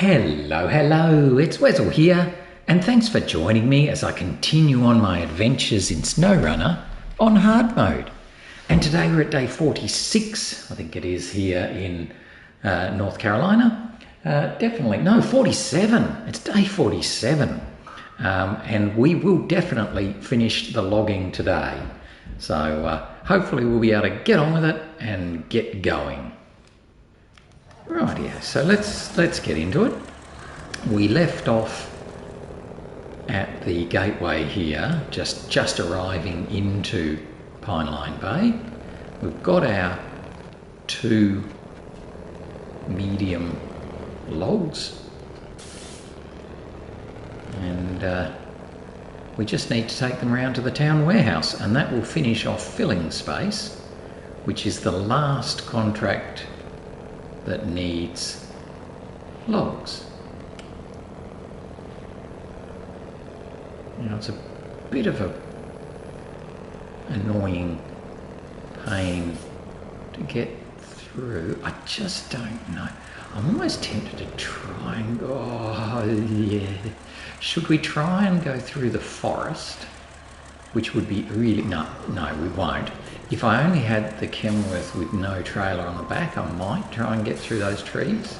Hello, it's Wessel here, and thanks for joining me as I continue on my adventures in SnowRunner on hard mode. And today we're at day 46, I think it is, here in North Carolina. 47, it's day 47. And we will definitely finish the logging today. So hopefully we'll be able to get on with it and get going. Right, yeah, so let's get into it. We left off at the gateway here, just arriving into Pineline Bay. We've got our 2 medium logs, and we just need to take them around to the town warehouse, and that will finish off filling space, which is the last contract that needs logs. You know, it's a bit of a annoying pain to get through. I just don't know. I'm almost tempted to try and go, oh yeah. Should we try and go through the forest? Which would be really, no, we won't. If I only had the Kenworth with no trailer on the back, I might try and get through those trees.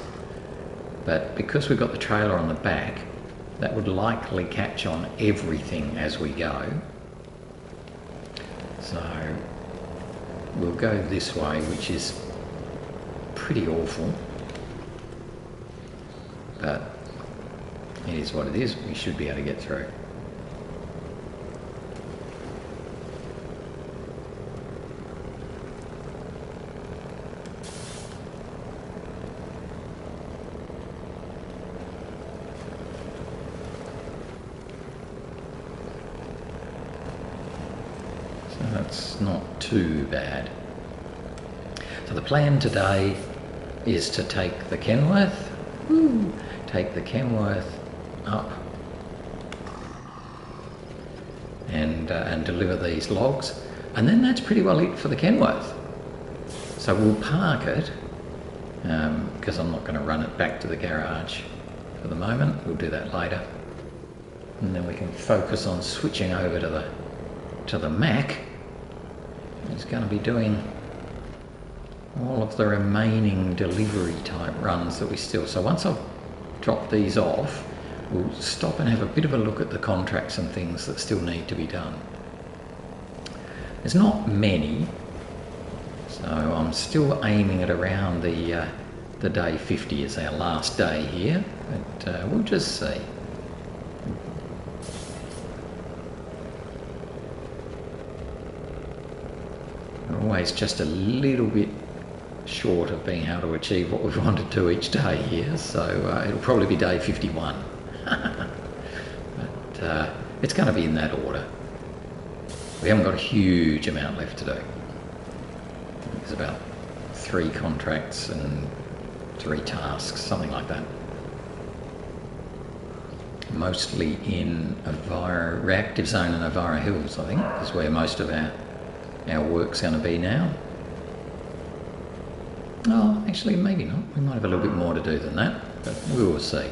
But because we've got the trailer on the back, that would likely catch on everything as we go. So we'll go this way, which is pretty awful. But it is what it is. We should be able to get through. That's not too bad. So the plan today is to take the Kenworth, up and deliver these logs, and then that's pretty well it for the Kenworth. So we'll park it because I'm not going to run it back to the garage for the moment. We'll do that later, and then we can focus on switching over to the Mack. It's going to be doing all of the remaining delivery type runs that we still. So once I've dropped these off, we'll stop and have a bit of a look at the contracts and things that still need to be done. There's not many, so I'm still aiming at around the day 50 as our last day here, but we'll just see. Always just a little bit short of being able to achieve what we want to do each day here, so it'll probably be day 51. But it's going to be in that order. We haven't got a huge amount left to do. There's about 3 contracts and 3 tasks, something like that. Mostly in Reactive Zone and Avara Hills, I think, is where most of our work's going to be now. Oh, actually, maybe not. We might have a little bit more to do than that, but we will see.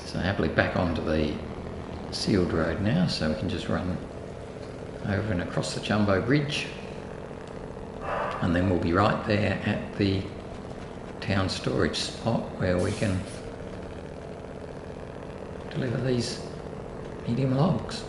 So happily back onto the sealed road now, so we can just run over and across the Jumbo Bridge, and then we'll be right there at the town storage spot where we can deliver these medium logs.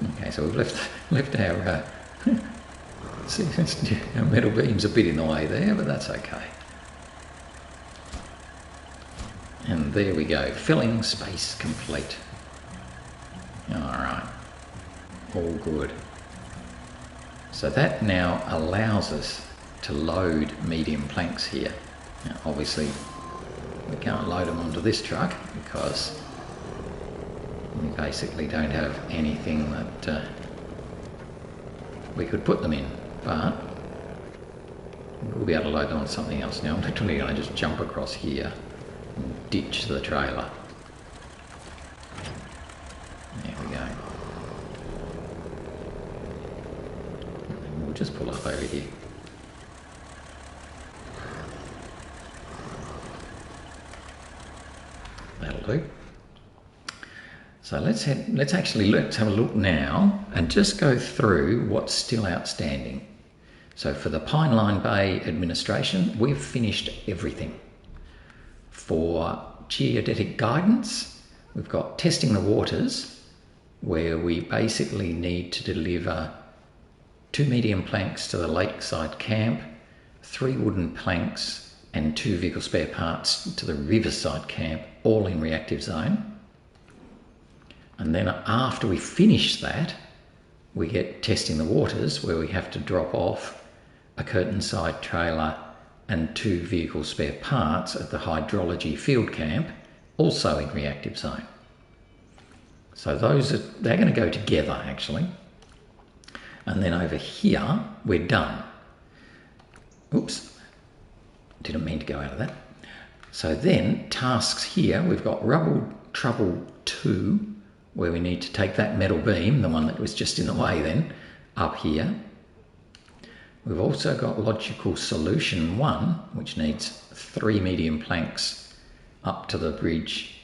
Okay, so we've left our our metal beams a bit in the way there, but that's okay. And there we go, filling space complete. Alright, all good. So that now allows us to load medium planks here. Now obviously we can't load them onto this truck because we basically don't have anything that we could put them in, but we'll be able to load them on something else. Now I'm literally going to just jump across here and ditch the trailer. There we go. And we'll just pull up over here. That'll do. So let's have a look now and just go through what's still outstanding. So for the Pineline Bay administration, we've finished everything. For geodetic guidance, we've got testing the waters, where we basically need to deliver 2 medium planks to the lakeside camp, 3 wooden planks and 2 vehicle spare parts to the riverside camp, all in reactive zone. And then after we finish that, we get testing the waters, where we have to drop off a curtain side trailer and 2 vehicle spare parts at the hydrology field camp, also in reactive zone. So they're going to go together actually. And then over here, we're done. Oops, didn't mean to go out of that. So then tasks here, we've got rubble trouble 2, where we need to take that metal beam, the one that was just in the way then, up here. We've also got logical solution 1, which needs 3 medium planks up to the bridge,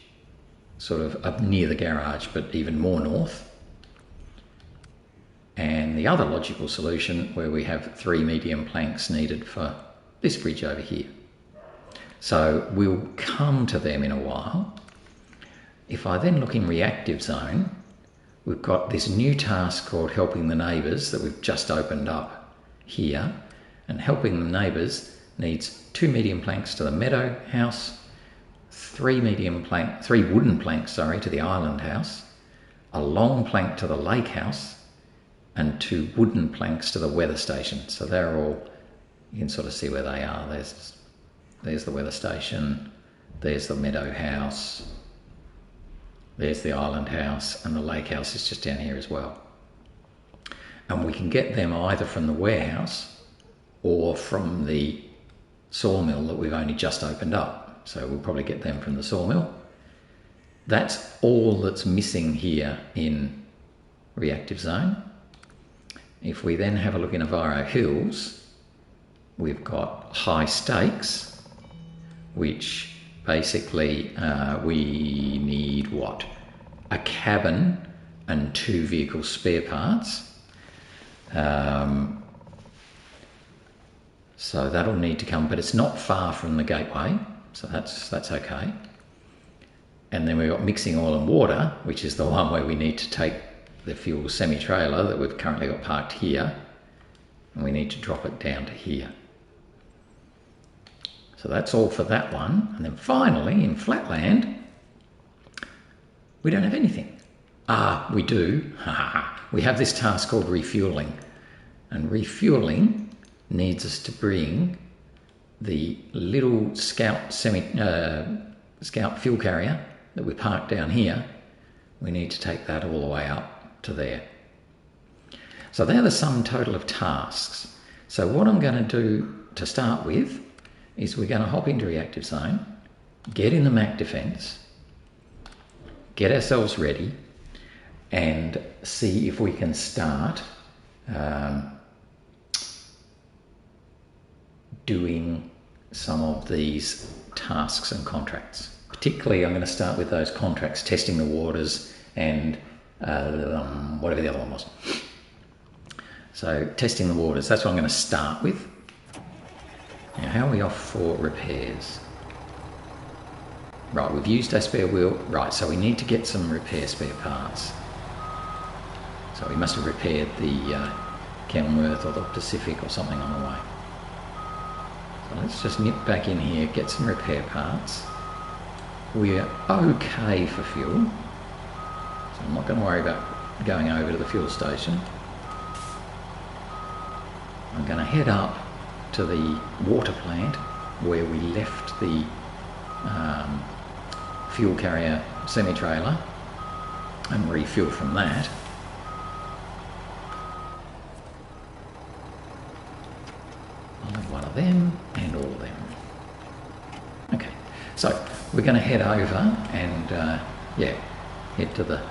sort of up near the garage, but even more north. And the other logical solution, where we have 3 medium planks needed for this bridge over here. So we'll come to them in a while. If I then look in reactive zone, we've got this new task called Helping the Neighbours that we've just opened up here. And Helping the Neighbours needs 2 medium planks to the Meadow House, 3 wooden planks to the Island House, a long plank to the Lake House, and 2 wooden planks to the weather station. So they're all, you can sort of see where they are. There's the weather station, there's the Meadow House, there's the Island House, and the Lake House is just down here as well. And we can get them either from the warehouse or from the sawmill that we've only just opened up. So we'll probably get them from the sawmill. That's all that's missing here in reactive zone. If we then have a look in Avaro Hills, we've got high stakes, which basically we need what? A cabin and 2 vehicle spare parts. So that'll need to come, but it's not far from the gateway, so that's okay. And then we've got mixing oil and water, which is the one where we need to take the fuel semi-trailer that we've currently got parked here, and we need to drop it down to here. So that's all for that one. And then finally, in Flatland, we don't have anything. We do. We have this task called refueling. And refueling needs us to bring the little Scout Scout fuel carrier that we parked down here. We need to take that all the way up to there. So they're the sum total of tasks. So what I'm going to do to start with is we're going to hop into reactive zone, get in the Mack Defense, get ourselves ready, and see if we can start doing some of these tasks and contracts. Particularly, I'm going to start with those contracts, testing the waters and whatever the other one was. So testing the waters, that's what I'm going to start with. Now, how are we off for repairs? Right, we've used our spare wheel. Right, so we need to get some repair spare parts. So he must have repaired the Kenworth or the Pacific or something on the way. So let's just nip back in here, get some repair parts. We're okay for fuel, so I'm not going to worry about going over to the fuel station. I'm going to head up to the water plant where we left the fuel carrier semi-trailer and refuel from that. I'll have one of them and all of them. Okay, so we're going to head over and yeah, head to the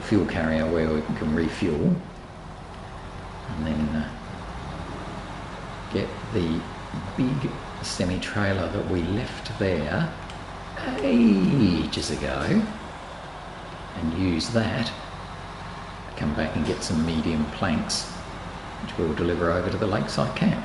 fuel carrier where we can refuel, and then get the big semi-trailer that we left there ages ago and use that, come back and get some medium planks which we'll deliver over to the lakeside camp.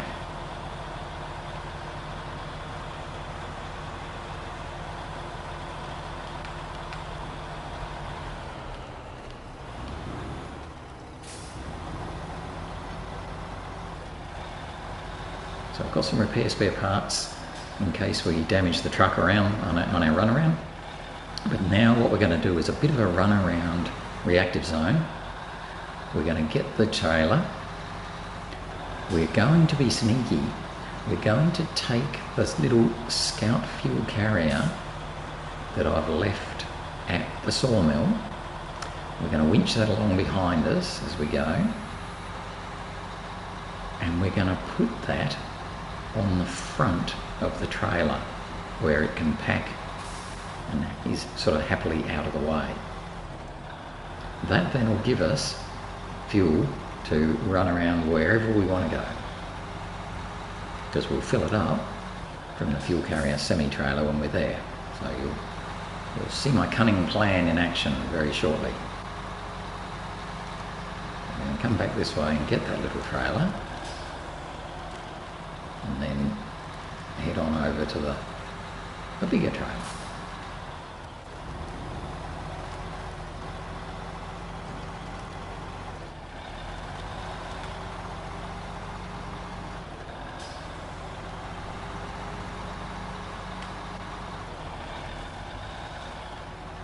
So I've got some repair spare parts in case we damage the truck around on our run around. But now what we're going to do is a bit of a run around Reactive Zone. We're going to get the trailer. We're going to be sneaky. We're going to take this little Scout fuel carrier that I've left at the Sawmill. We're going to winch that along behind us as we go. And we're going to put that on the front of the trailer where it can pack and is sort of happily out of the way. That then will give us fuel to run around wherever we want to go, because we'll fill it up from the fuel carrier semi-trailer when we're there. So you'll see my cunning plan in action very shortly. I'm going to come back this way and get that little trailer, and then head on over to the bigger trailer.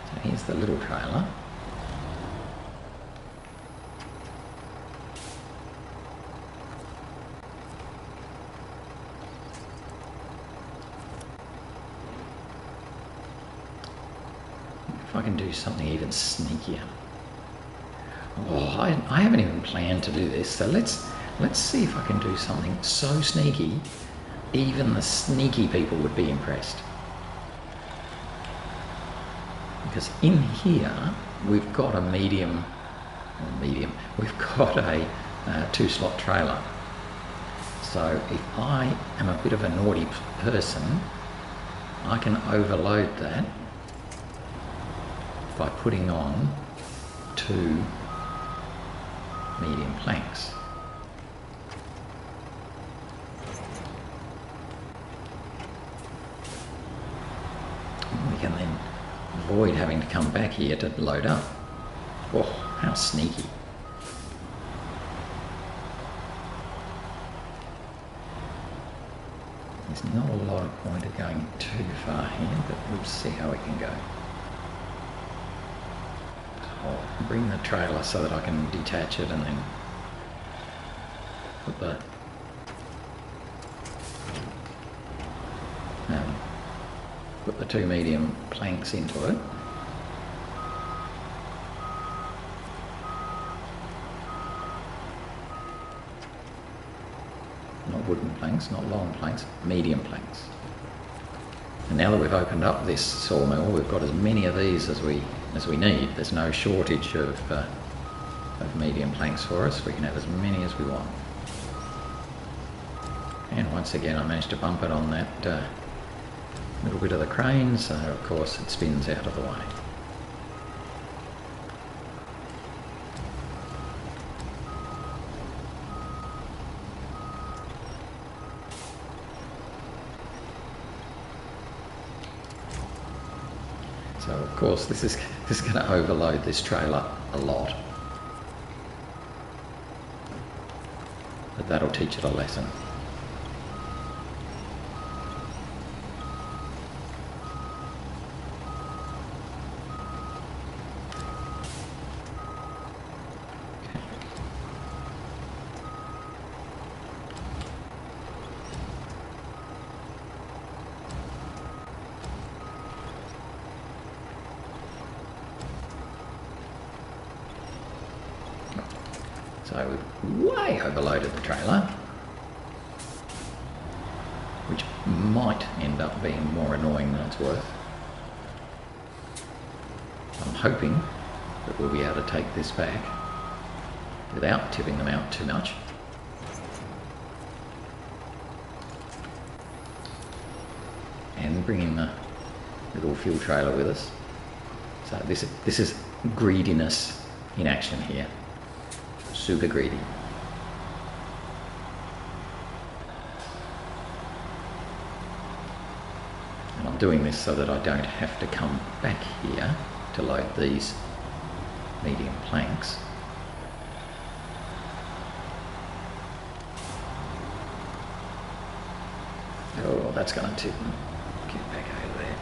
So here's the little trailer. If I can do something even sneakier. Oh, I haven't even planned to do this, so let's see if I can do something so sneaky, even the sneaky people would be impressed. Because in here, we've got a we've got a 2-slot trailer. So if I am a bit of a naughty person, I can overload that by putting on 2 medium planks. We can then avoid having to come back here to load up. Oh, how sneaky. There's not a lot of point of going too far here, but we'll see how we can go. I'll bring the trailer so that I can detach it and then put the 2 medium planks into it. Not wooden planks, not long planks, medium planks. And now that we've opened up this sawmill, we've got as many of these as we need. There's no shortage of medium planks for us. We can have as many as we want. And once again, I managed to bump it on that little bit of the crane, so of course it spins out of the way. So of course this is going to overload this trailer a lot. that'll teach it a lesson. So we've way overloaded the trailer, which might end up being more annoying than it's worth. I'm hoping that we'll be able to take this back without tipping them out too much. And bringing the little fuel trailer with us. So this is greediness in action here. Super greedy. And I'm doing this so that I don't have to come back here to load these medium planks. Oh, that's going to tip and get back over there.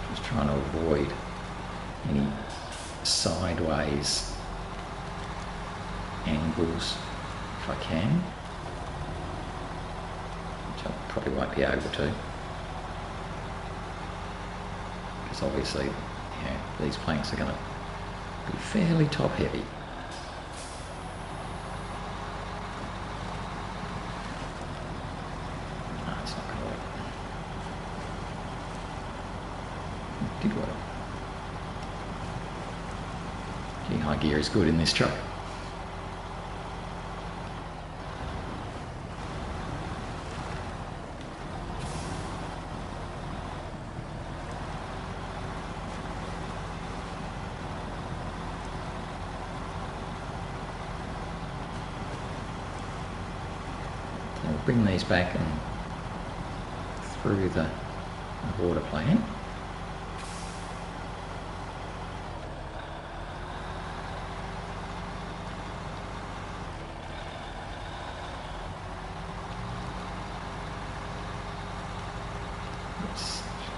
Just trying to avoid any sideways angles if I can, which I probably won't be able to, because obviously, yeah, these planks are going to be fairly top heavy. No, it's not going to work. It did work. Gee, high gear is good in this truck. So we'll bring these back and through the water plant.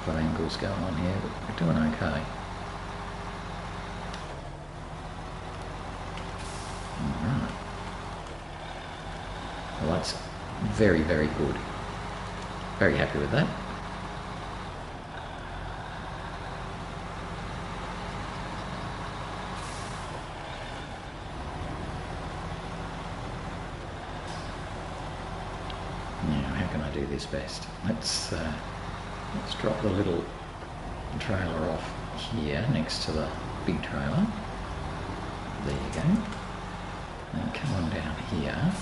Got angles going on here, but we're doing okay. Alright. Well, that's very, very good. Very happy with that. Now, how can I do this best? Let's drop the little trailer off here next to the big trailer. There you go. And come on down here.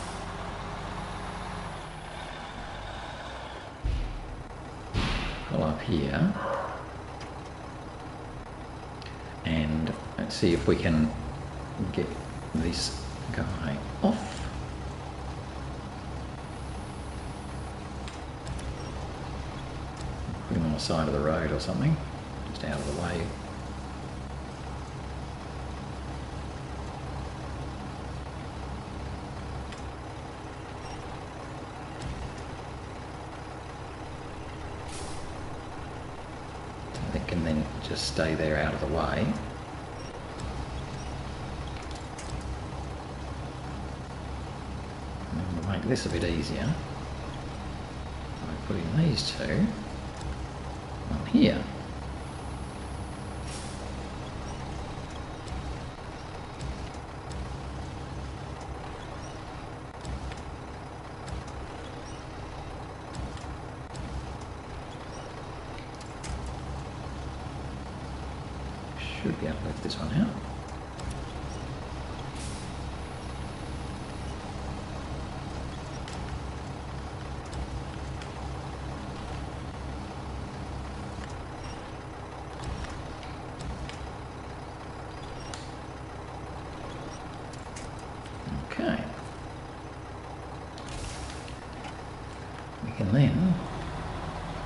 Pull up here. And let's see if we can get this guy off. Put him on the side of the road or something, just out of the way. It can then just stay there out of the way. And we'll make this a bit easier by putting these two on here. Should be able to lift this one out. Okay. We can then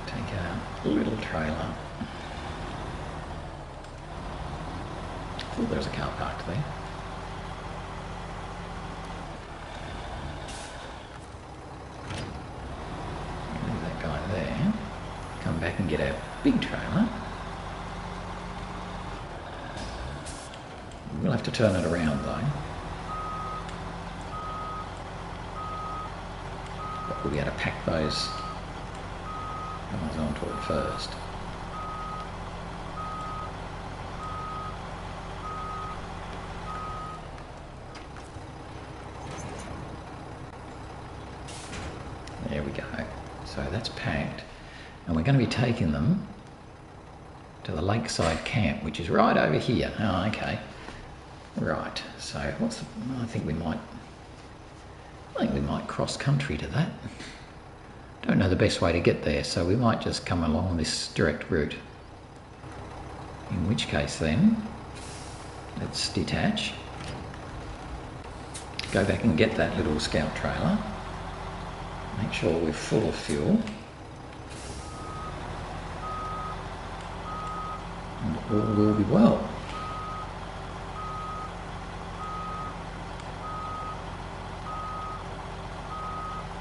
take our little trailer. Oh, there's a car parked there. back and get our big trailer. We'll have to turn it around though. But we'll be able to pack those guys onto it first. There we go. So that's packed. And we're going to be taking them to the lakeside camp, which is right over here. Oh, okay. Right. So I think we might cross country to that. Don't know the best way to get there, so we might just come along this direct route. In which case then, let's detach. Go back and get that little scout trailer. Make sure we're full of fuel. And all will be well.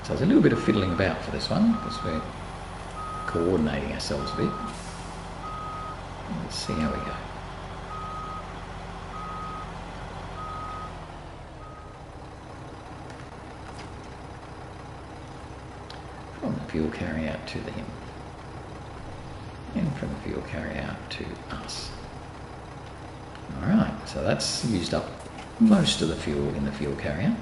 So there's a little bit of fiddling about for this one because we're coordinating ourselves a bit. Let's see how we go. From the fuel carrier to them, and from the fuel carrier to us. Alright, so that's used up most of the fuel in the fuel carrier.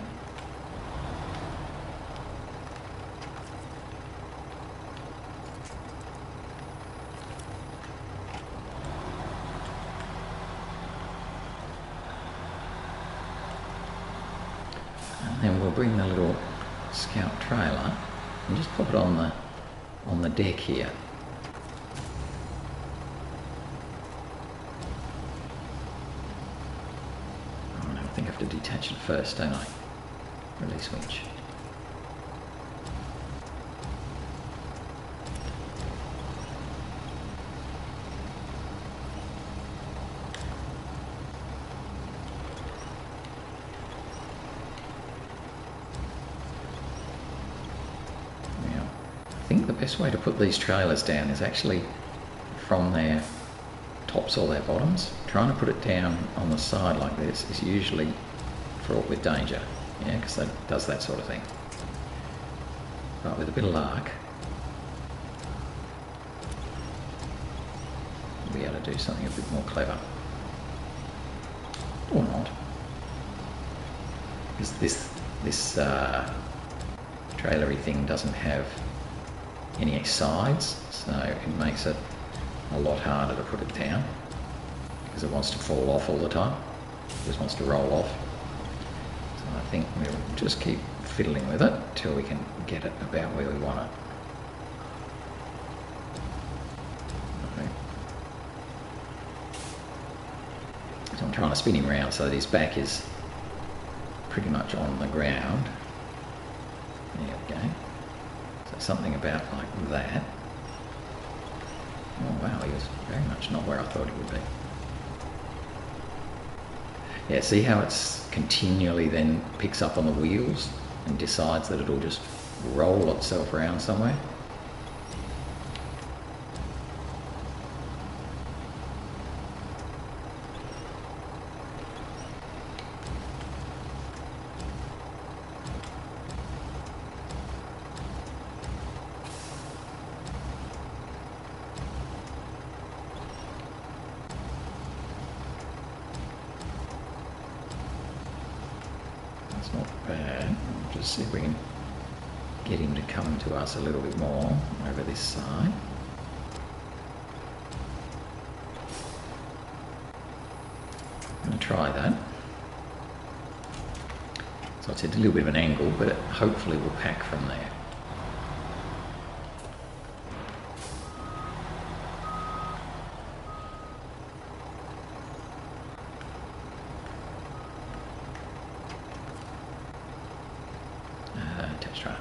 And then we'll bring the little scout trailer and just pop it on the deck here. Oh no, I think I have to detach it first, don't I? Release winch. I think the best way to put these trailers down is actually from their tops or their bottoms. Trying to put it down on the side like this is usually fraught with danger, yeah, because that does that sort of thing. But with a bit of luck, we'll be able to do something a bit more clever. Or not. Because this trailery thing doesn't have any sides, so it makes it a lot harder to put it down because it wants to fall off all the time. It just wants to roll off. So I think we'll just keep fiddling with it till we can get it about where we want it. Okay. So I'm trying to spin him around so that his back is pretty much on the ground. There we go. Something about like that. Oh wow, he was very much not where I thought he would be. Yeah, see how it's continually then picks up on the wheels and decides that it'll just roll itself around somewhere? That's not bad. We'll just see if we can get him to come to us a little bit more over this side. I'm going to try that. So it's at a little bit of an angle, but it hopefully will pack from there. Test run.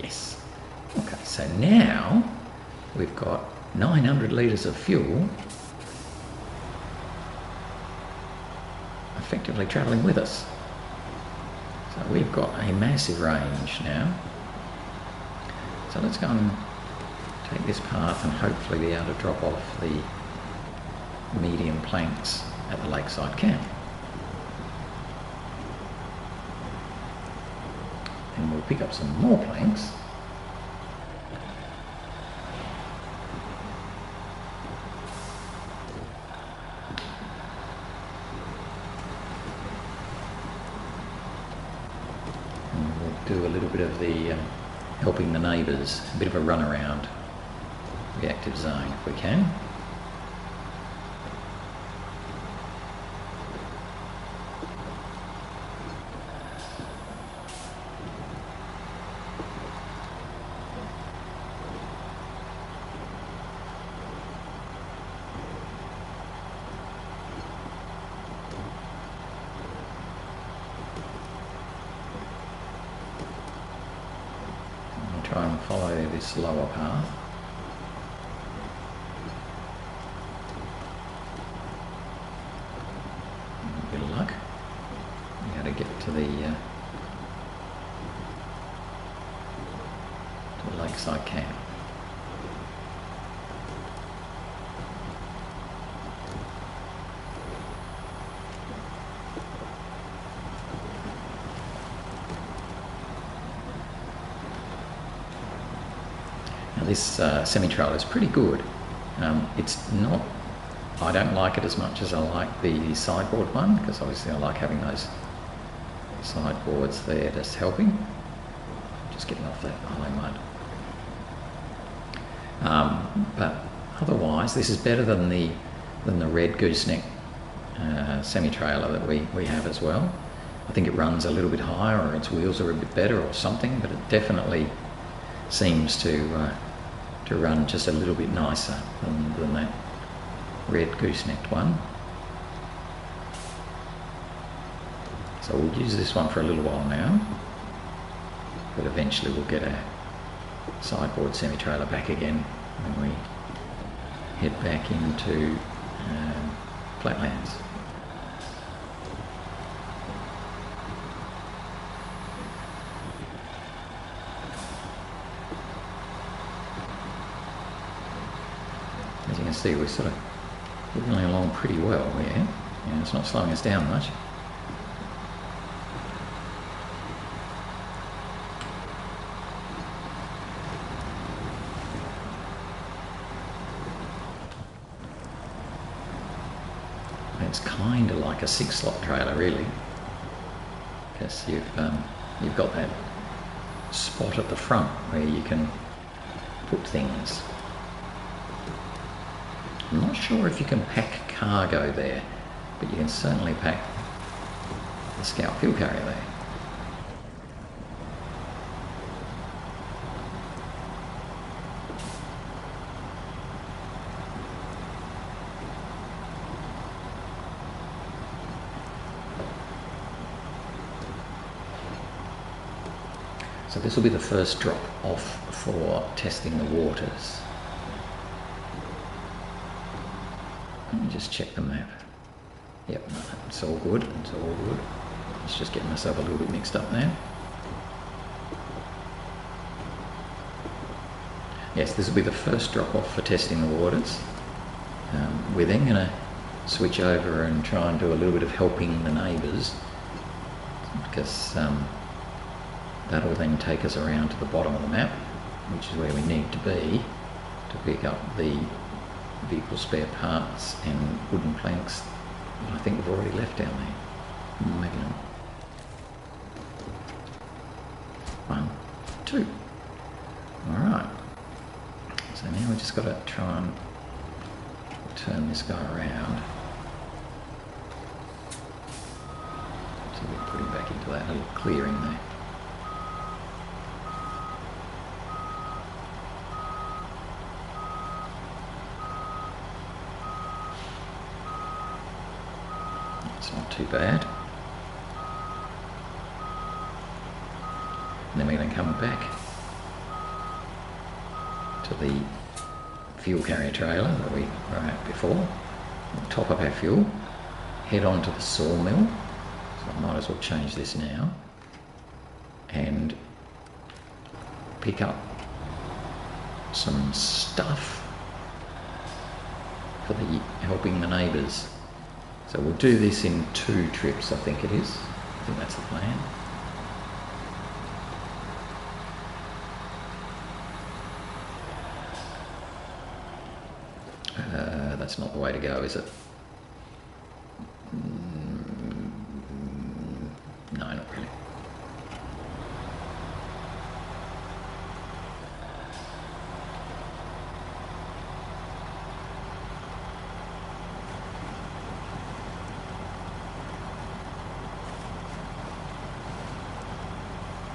Yes. Okay, so now we've got 900 litres of fuel effectively travelling with us. So we've got a massive range now. So let's go and take this path and hopefully be able to drop off the medium planks at the lakeside camp. And we'll pick up some more planks. And we'll do a little bit of the Helping the Neighbours, a bit of a run around reactive zone if we can. Try and follow this lower path. A bit of luck. We got to get to the lakeside camp. This semi-trailer is pretty good. It's not, I don't like it as much as I like the sideboard one, because obviously I like having those sideboards there just helping. Just getting off that high mud. But otherwise this is better than the red gooseneck semi-trailer that we have as well. I think it runs a little bit higher, or its wheels are a bit better or something, but it definitely seems to run just a little bit nicer than that red goosenecked one. So we'll use this one for a little while now, but eventually we'll get a sideboard semi-trailer back again when we head back into flatlands. As you can see, we're sort of moving along pretty well here. Yeah, it's not slowing us down much. It's kind of like a 6-slot trailer, really, because you've got that spot at the front where you can put things. I'm not sure if you can pack cargo there, but you can certainly pack the Scout fuel carrier there. So this will be the first drop off for testing the waters. Let me just check the map. Yep, no, it's all good, it's all good. Let's just get myself a little bit mixed up now. Yes, this will be the first drop off for testing the waters. We're then going to switch over and try and do a little bit of helping the neighbours, because that will then take us around to the bottom of the map, which is where we need to be to pick up the vehicle spare parts and wooden planks that I think we've already left down there. Maybe not. 1, 2. Alright. So now we've just got to try and turn this guy around. So we'll put him back into that little clearing there. It's not too bad. And then we're going to come back to the fuel carrier trailer that we were at before. We'll top up our fuel, head on to the Sawmill. So I might as well change this now and pick up some stuff for the Helping the Neighbours. So we'll do this in 2 trips, I think it is. I think that's the plan. That's not the way to go, is it? No, not really.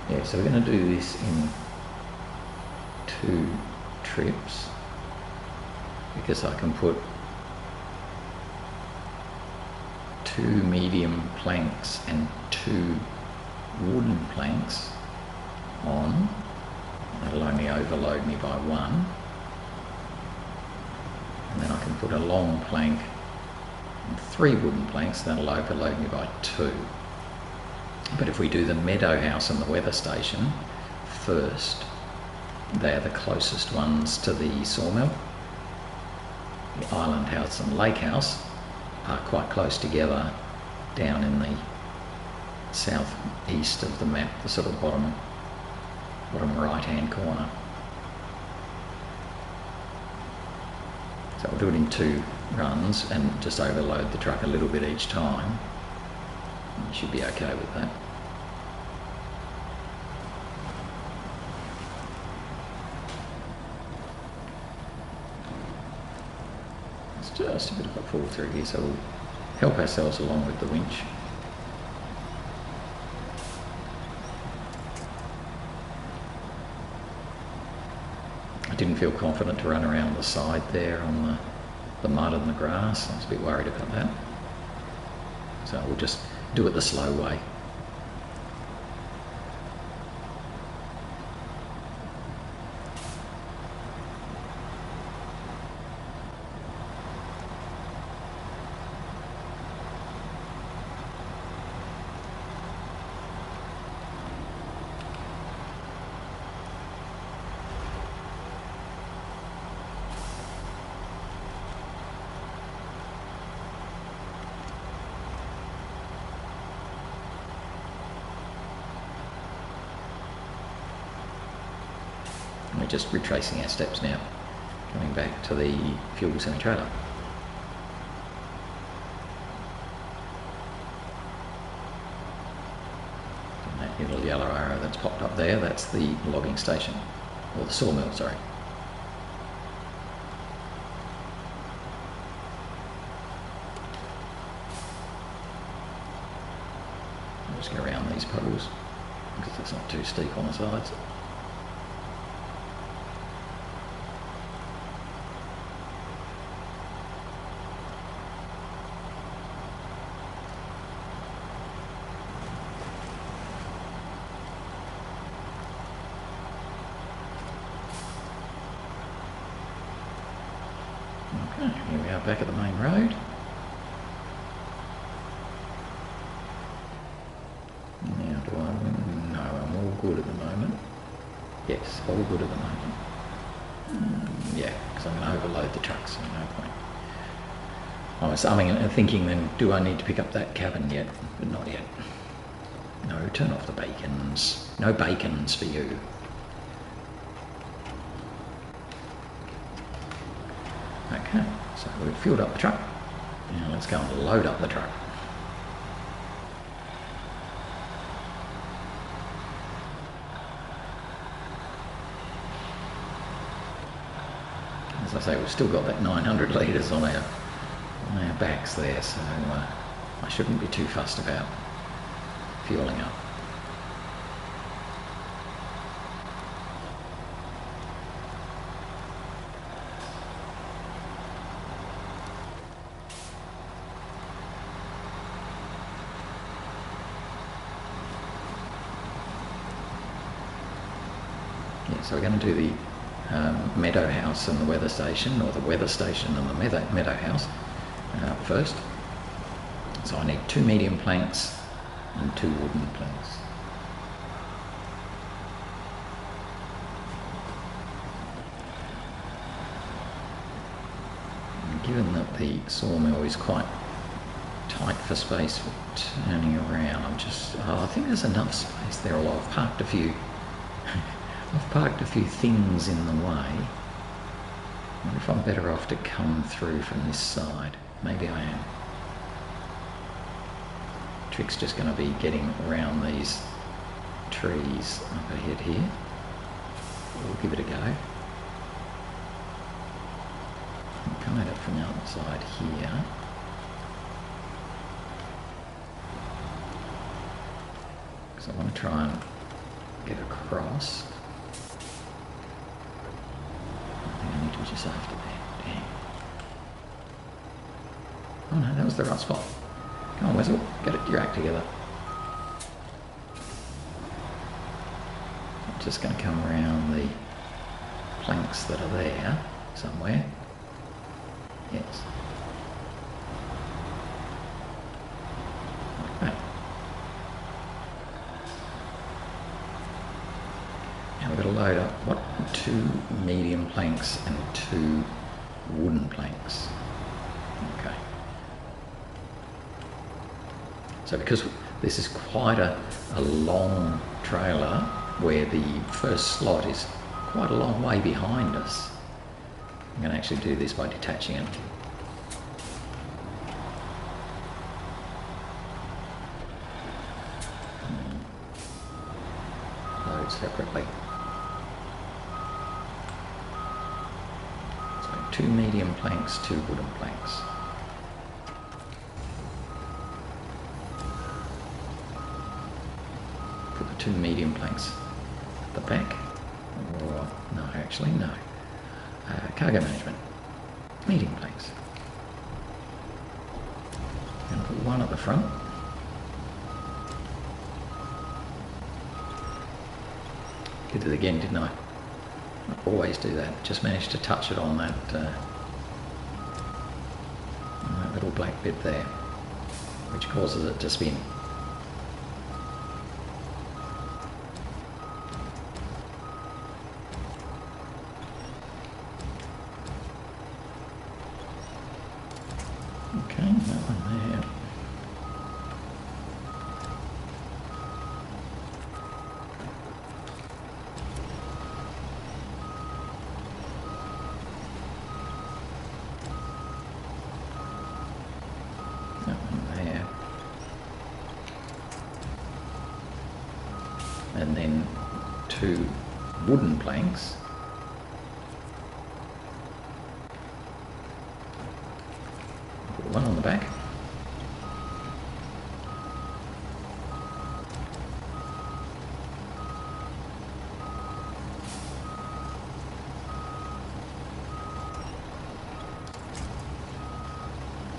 Yeah, so we're going to do this in 2 trips because I can put 2 medium planks and 2 wooden planks on. That'll only overload me by 1. And then I can put a long plank and 3 wooden planks, that'll overload me by 2. But if we do the Meadow House and the weather station first, they're the closest ones to the Sawmill. The Island House and Lake House are quite close together down in the southeast of the map, the sort of bottom right hand corner. So we'll do it in 2 runs and just overload the truck a little bit each time. You should be okay with that. It's just a bit of a pull through here, so we'll help ourselves along with the winch. I didn't feel confident to run around the side there on the mud and the grass. I was a bit worried about that. So we'll just do it the slow way. We're just retracing our steps now, coming back to the fuel semi-trailer. And that little yellow arrow that's popped up there, that's the logging station, or the sawmill, sorry. I'll just go around these puddles because it's not too steep on the sides. Okay, here we are back at the main road. Now do I win? No, I'm all good at the moment. Yes, all good at the moment. Yeah, because I'm going to overload the truck, so no point. I was umming and thinking then, do I need to pick up that cabin yet? But not yet. No, turn off the bacons. No bacons for you. Okay, so we've filled up the truck. Now let's go and load up the truck. As I say, we've still got that 900 litres on our backs there, so I shouldn't be too fussed about fueling up. Yeah, so we're going to do the Meadow House and the weather station, or the weather station and the Meadow House first. So I need 2 medium planks and 2 wooden planks. given that the sawmill is quite tight for space for turning around, I think there's enough space there, although I've parked a few things in the way. I wonder if I'm better off to come through from this side. Maybe I am. Trick's just going to be getting around these trees up ahead here. We'll give it a go. I'll come at it from the outside here. Because I want to try and get across. I think I need to be just after that. Dang. Oh no, that was the right spot. Come on, Wessel, get your act together. I'm just going to come around the planks that are there somewhere. Yes. Like that. Now we've got to load up, 2 medium planks and 2 wooden planks. Okay. So because this is quite a long trailer where the first slot is quite a long way behind us, I'm going to actually do this by detaching it. Load separately. So 2 medium planks, 2 wooden planks. Put the 2 medium planks at the back. Or, no, actually, no. Cargo management, medium planks. I'm going to put 1 at the front. Did it again, didn't I? I always do that. Just managed to touch it on that little black bit there, which causes it to spin. Okay, that one there. That one there. And then 2 wooden planks. Put 1 on the back.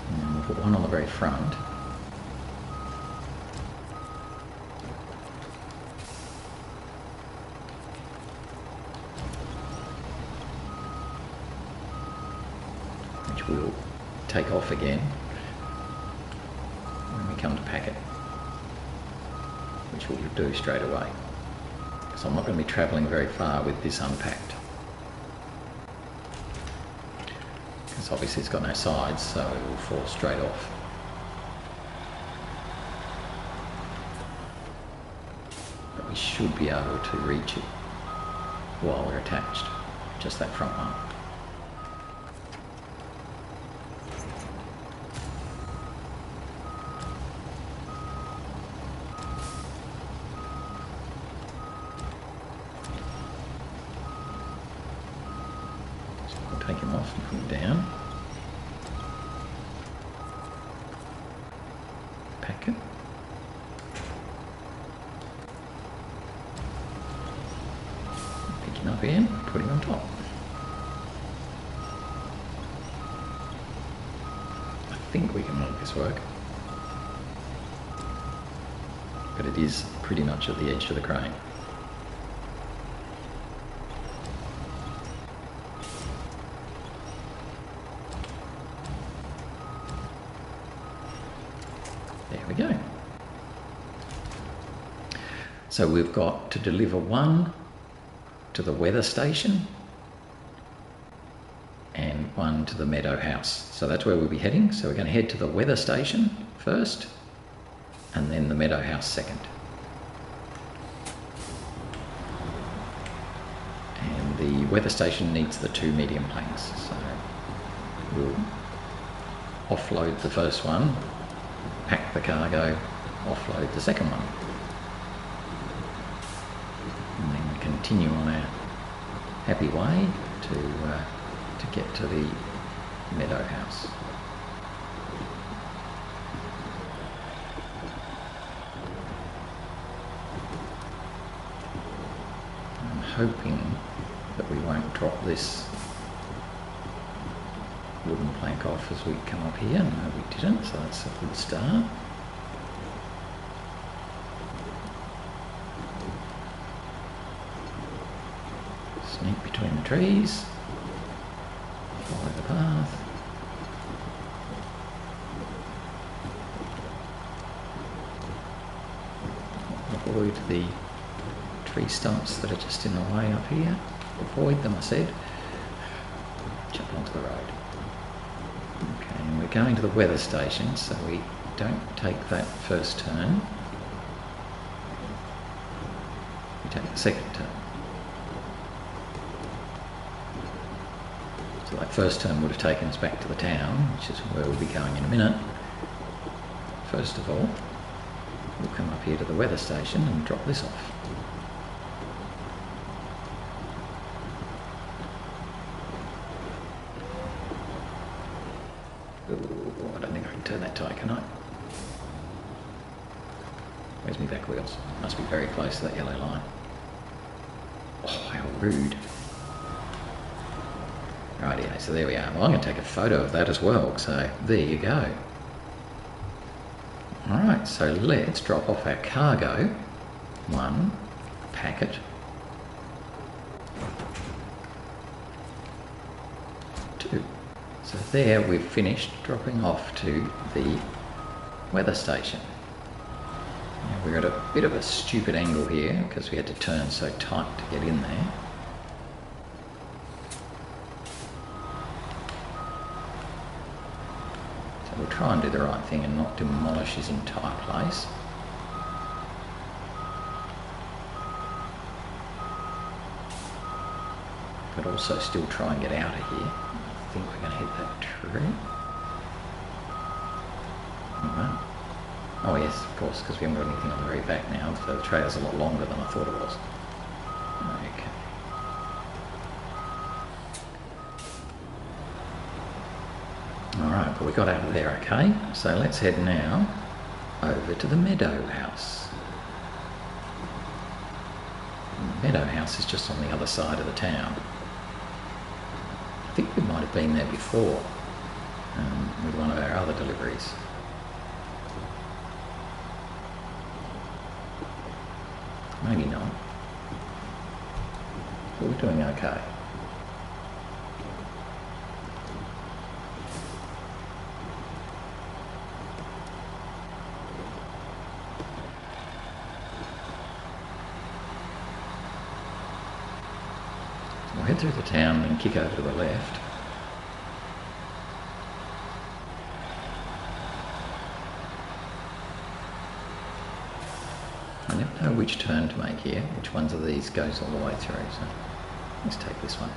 And then we'll put 1 on the very front. Which we'll take off again when we come to pack it, which we'll do straight away, because I'm not going to be travelling very far with this unpacked, because obviously it's got no sides, so it will fall straight off. But we should be able to reach it while we're attached, just that front one. Take him off and put him down. Pack it. Pick him up again, put him on top. I think we can make this work. But it is pretty much at the edge of the crane. There we go. So we've got to deliver 1 to the weather station and one to the Meadow House. So that's where we'll be heading. So we're going to head to the weather station first and then the Meadow House second. And the weather station needs the 2 medium planks. So we'll offload the first one, pack the cargo, offload the second one. And then continue on our happy way to get to the Meadow House. I'm hoping that we won't drop this wooden plank off as we come up here. No, we didn't, so that's a good start. Sneak between the trees, follow the path. Avoid the tree stumps that are just in the way up here. Avoid them, I said. Jump onto the road. Okay, and we're going to the weather station, so we don't take that first turn. We take the second turn. So that first turn would have taken us back to the town, which is where we'll be going in a minute. First of all, we'll come up here to the weather station and drop this off. Ooh, I don't think I can turn that tight, can I? Where's my back wheels? Must be very close to that yellow line. Oh, how rude. Rightio, so there we are. Well, I'm going to take a photo of that as well, so there you go. Alright, so let's drop off our cargo. 1, packet. 2. So there we've finished dropping off to the weather station. Now we're at a bit of a stupid angle here because we had to turn so tight to get in there. We'll try and do the right thing and not demolish his entire place. But also still try and get out of here. I think we're going to hit that tree. Right. Oh yes, of course, because we haven't got anything on the very back now, so the trail's a lot longer than I thought it was. Okay. Alright, but we got out of there okay, so let's head now over to the Meadow House. The Meadow House is just on the other side of the town. I think we might have been there before with one of our other deliveries. Maybe not. But we're doing okay. We'll head through the town and kick over to the left. I never know which turn to make here, which ones of these goes all the way through, so let's take this one.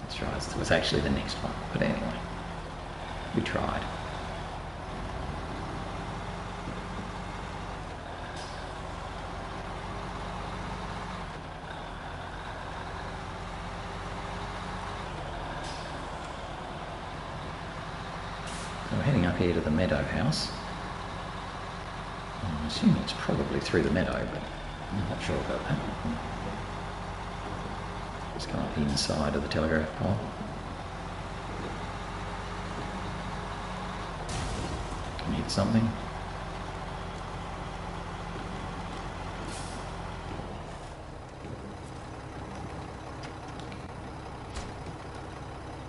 That's right, it was actually the next one, but anyway, we tried. So we're heading up here to the Meadow House. I assume it's probably through the meadow, but I'm not sure about that. Let's come up the inside of the telegraph pole. Can hit something.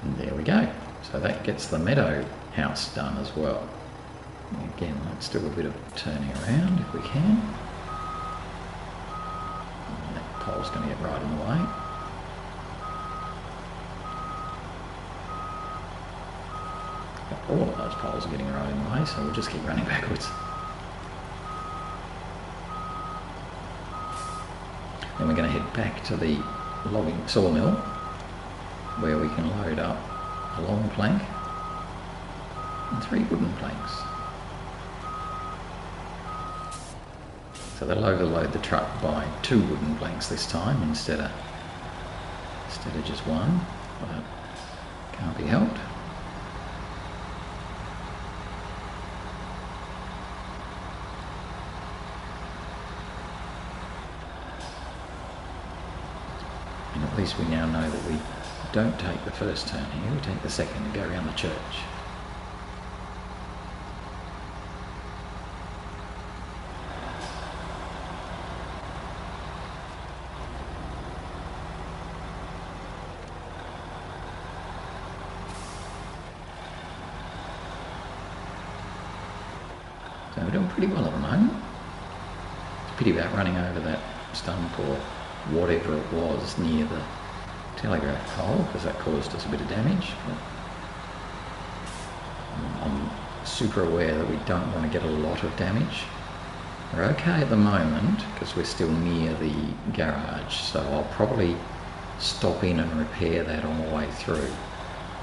And there we go. So that gets the Meadow House done as well. Again, let's do a bit of turning around if we can. That pole's going to get right in the way. All of those poles are getting right in the way, so we'll just keep running backwards. Then we're going to head back to the logging sawmill, where we can load up a long plank and 3 wooden planks. So they'll overload the truck by 2 wooden planks this time instead of just one, but can't be helped. And at least we now know that we don't take the first turn here, we take the second and go around the church. So we're doing pretty well at the moment. It's a pity about running over that stump or whatever it was near the telegraph pole, because that caused us a bit of damage. But I'm super aware that we don't want to get a lot of damage. We're okay at the moment because we're still near the garage, so I'll probably stop in and repair that on the way through.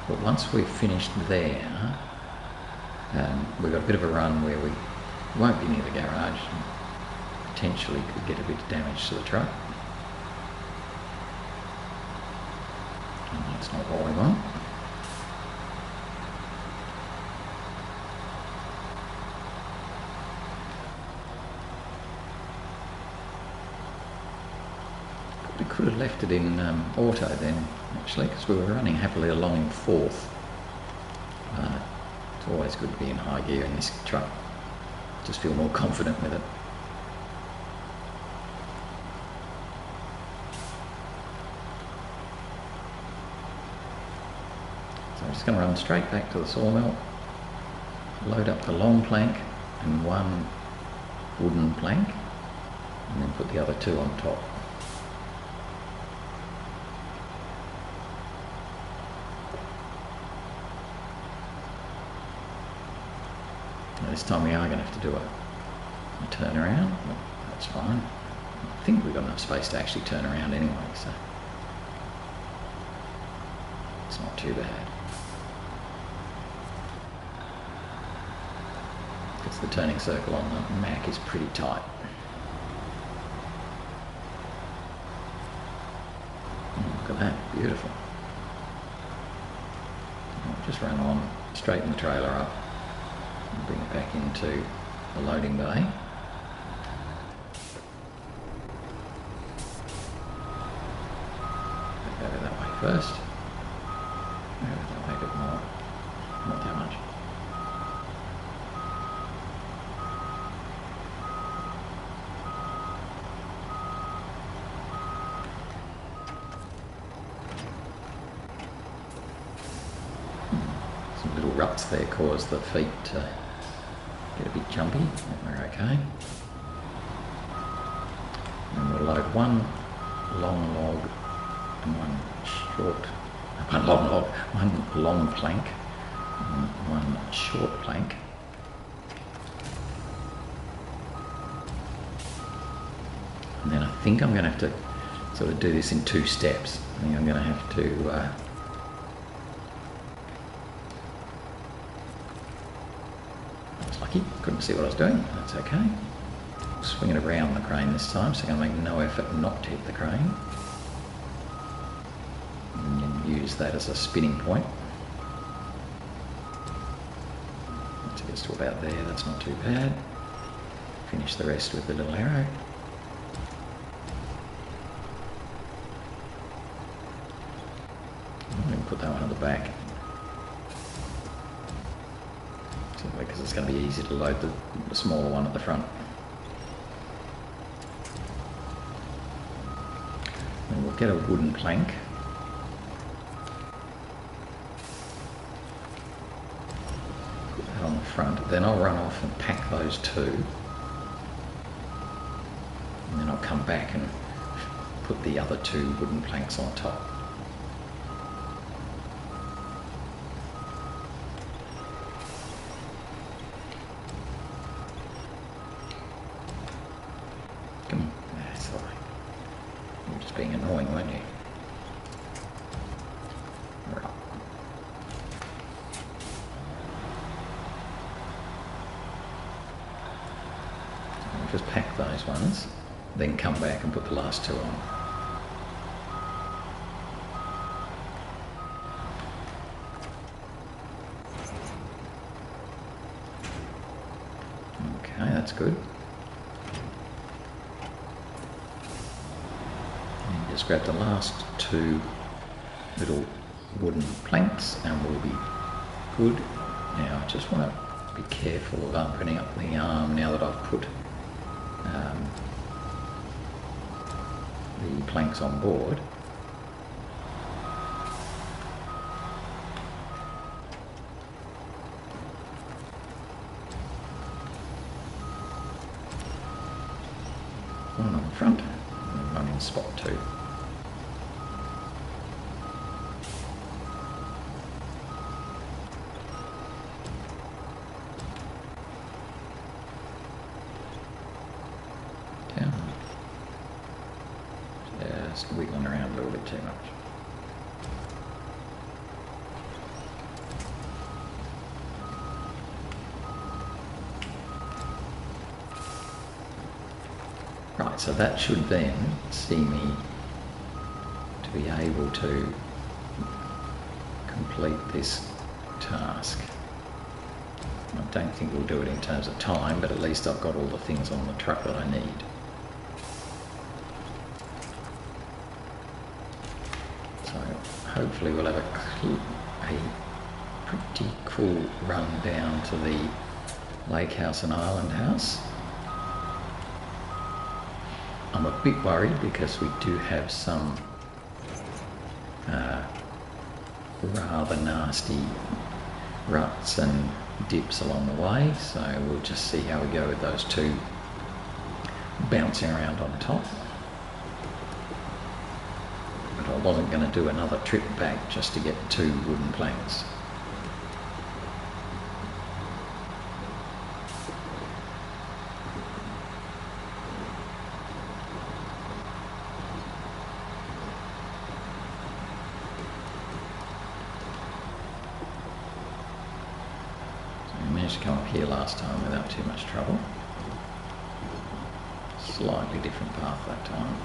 But once we've finished there, we've got a bit of a run where we won't be near the garage and potentially could get a bit of damage to the truck. And that's not what we want. We could have left it in auto then, actually, because we were running happily along in 4th. It's always good to be in high gear in this truck. Just feel more confident with it. So I'm just going to run straight back to the sawmill, load up the long plank and 1 wooden plank, and then put the other 2 on top. This time we are going to have to do a turnaround, but that's fine. I think we've got enough space to actually turn around anyway, so it's not too bad. Because the turning circle on the Mack is pretty tight. Look at that, beautiful. I'll just run on, straighten the trailer up, and bring it back into the loading bay. Go that way first. Go that way a bit more. Not that much. Some little ruts there cause the feet to get a bit jumpy, but we're okay. And we'll load 1 long log and 1 long plank and 1 short plank. And then I think I'm going to have to sort of do this in 2 steps. I think I'm going to have to lucky, couldn't see what I was doing, that's okay. Swing it around the crane this time, so I'm going to make no effort not to hit the crane. And then use that as a spinning point. Once it gets to about there, that's not too bad. Finish the rest with the little arrow. I'm going to put that one at the back, because it's going to be easy to load the smaller one at the front. And we'll get a wooden plank. Put that on the front. Then I'll run off and pack those two, and then I'll come back and put the other two wooden planks on top. Come on, that's all right. You were just being annoying, weren't you? Right. I'll just pack those ones, then come back and put the last two on. Okay, that's good. And just grab the last two little wooden planks and we'll be good. Now I just want to be careful of opening up the arm now that I've put the planks on board. One on the front and one in spot 2. Down. Just wiggling around a little bit too much. Right, so that should then see me to be able to complete this task. I don't think we'll do it in terms of time, but at least I've got all the things on the truck that I need. So hopefully we'll have a pretty cool run down to the lake house and island house. I'm a bit worried because we do have some rather nasty ruts and dips along the way, so we'll just see how we go with those two bouncing around on top. But I wasn't going to do another trip back just to get 2 wooden planks. To come up here last time without too much trouble. Slightly different path that time.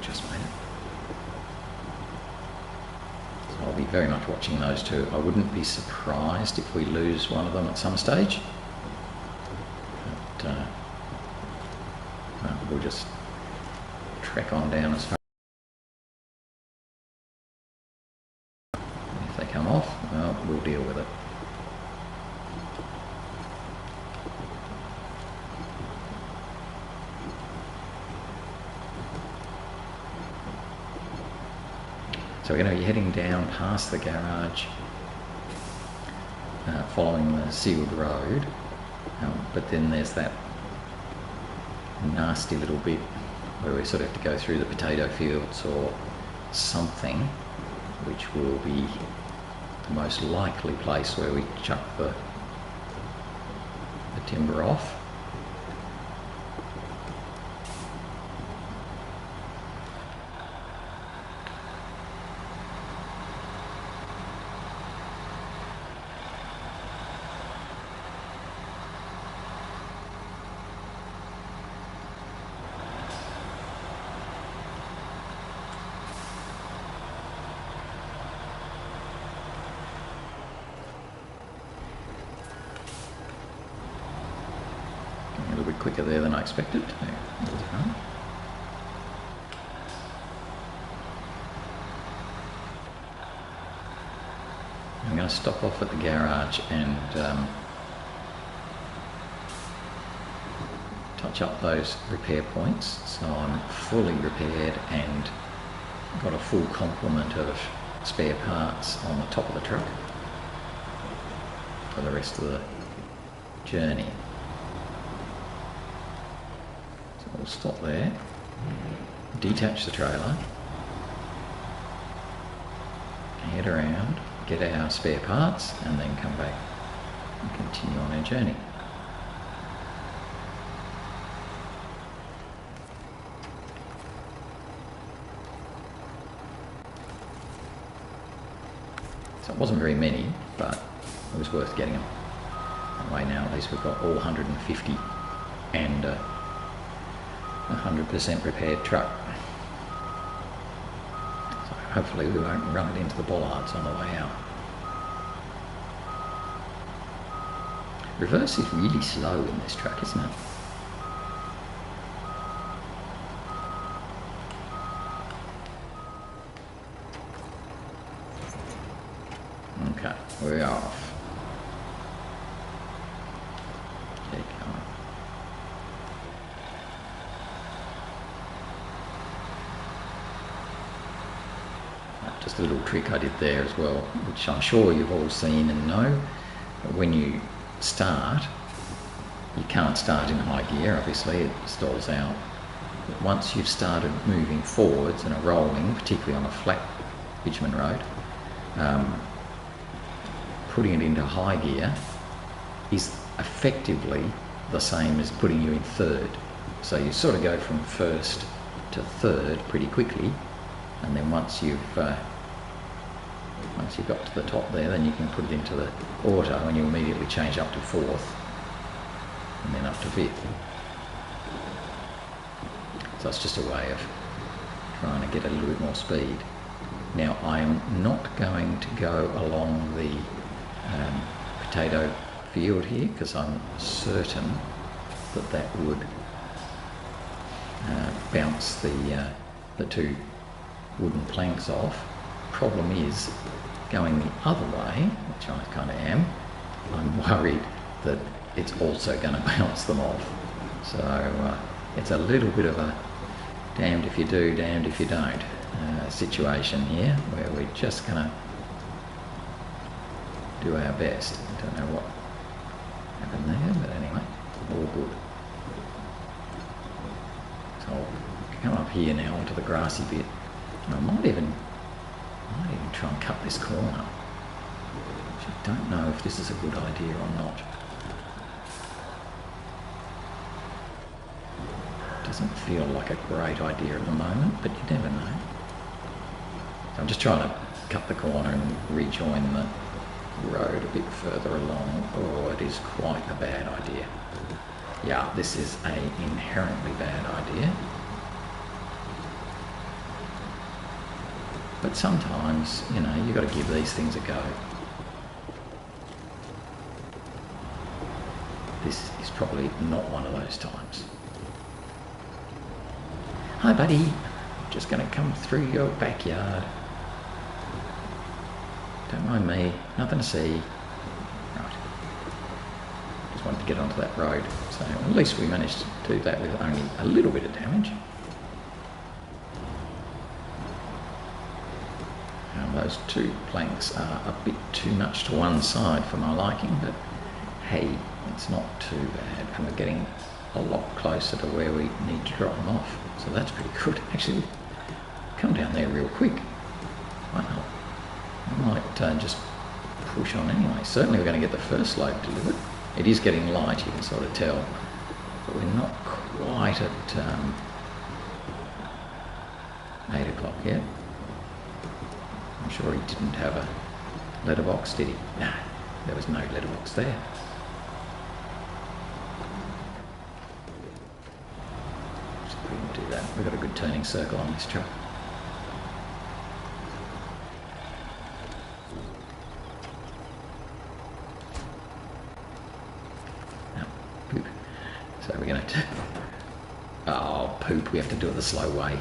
Just made it. So I'll be very much watching those two. I wouldn't be surprised if we lose one of them at some stage. But we'll just trek on down as far. If they come off, well, we'll deal with it. So we're going to be heading down past the garage, following the sealed road, but then there's that nasty little bit where we sort of have to go through the potato fields or something, which will be the most likely place where we chuck the timber off. A little bit quicker there than I expected. I'm going to stop off at the garage and touch up those repair points so I'm fully repaired and got a full complement of spare parts on the top of the truck. for the rest of the journey. So we'll stop there, detach the trailer, head around, get our spare parts, and then come back and continue on our journey. So it wasn't very many, but it was worth getting them. That way now at least we've got all 150 and a 100% repaired truck. So hopefully we won't run it into the bollards on the way out. Reverse is really slow in this truck, isn't it? Okay, we're off. Keep going. Just a little trick I did there as well, which I'm sure you've all seen and know. But when you start, you can't start in high gear, obviously, it stalls out. But once you've started moving forwards and are rolling, particularly on a flat bitumen road, putting it into high gear is effectively the same as putting you in third. So you sort of go from first to third pretty quickly, and then once you've got to the top there, then you can put it into the auto and you immediately change up to fourth and then up to fifth. So it's just a way of trying to get a little bit more speed. Now I'm not going to go along the potato field here because I'm certain that that would bounce the two wooden planks off. Problem is, going the other way, which I kind of am, I'm worried that it's also going to bounce them off. So it's a little bit of a damned if you do, damned if you don't situation here, where we're just going to do our best. I don't know what happened there, but anyway, all good. So I'll come up here now onto the grassy bit. And I might even try and cut this corner. Which I don't know if this is a good idea or not. Doesn't feel like a great idea at the moment, but you never know. So I'm just trying to cut the corner and rejoin the road a bit further along. Oh, it is quite a bad idea. Yeah, this is an inherently bad idea. But sometimes, you know, you've got to give these things a go. This is probably not one of those times. Hi buddy, just going to come through your backyard. Don't mind me, nothing to see. Right. Just wanted to get onto that road. So at least we managed to do that with only a little bit of damage. Those two planks are a bit too much to one side for my liking, but hey, it's not too bad, and we're getting a lot closer to where we need to drop them off, so that's pretty good. Actually, we've come down there real quick. Wow, I might just push on anyway. Certainly we're going to get the first load delivered. It is getting light, you can sort of tell, but we're not quite at 8 o'clock yet. I'm sure he didn't have a letterbox, did he? No, there was no letterbox there. So we can do that. We've got a good turning circle on this truck. No, poop. So we're going to... Oh, poop. We have to do it the slow way.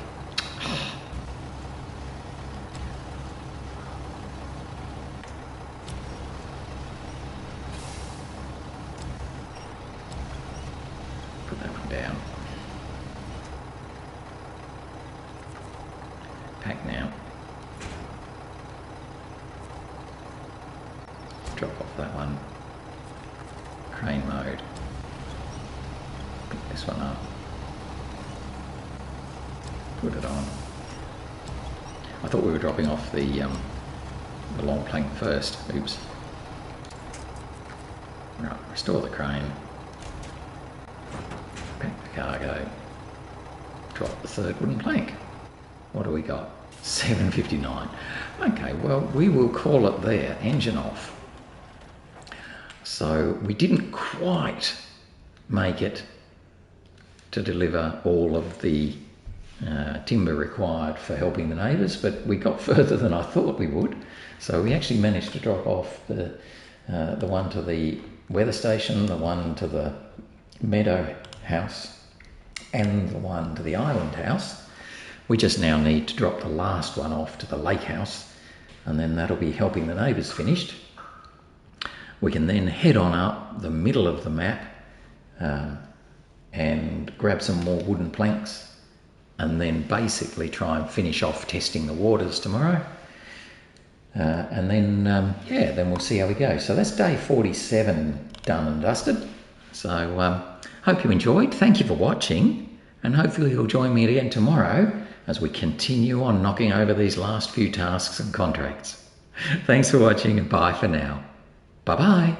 Down. Pack now. Drop off that one. crane mode. Pick this one up. Put it on. I thought we were dropping off the long plank first. Oops. Right, restore the crane. Pack the cargo. Drop the third wooden plank. What do we got? 7:59. Okay, well, we will call it there. Engine off. So we didn't quite make it to deliver all of the timber required for helping the neighbours, but we got further than I thought we would. So we actually managed to drop off the one to the weather station, the one to the Meadow House, and the one to the Island House. We just now need to drop the last one off to the Lake House, and then that'll be helping the neighbours finished. We can then head on up the middle of the map and grab some more wooden planks, and then basically try and finish off testing the waters tomorrow. And then, then we'll see how we go. So that's day 47 done and dusted. So hope you enjoyed. Thank you for watching, and hopefully you'll join me again tomorrow as we continue on knocking over these last few tasks and contracts. Thanks for watching, and bye for now. Bye-bye.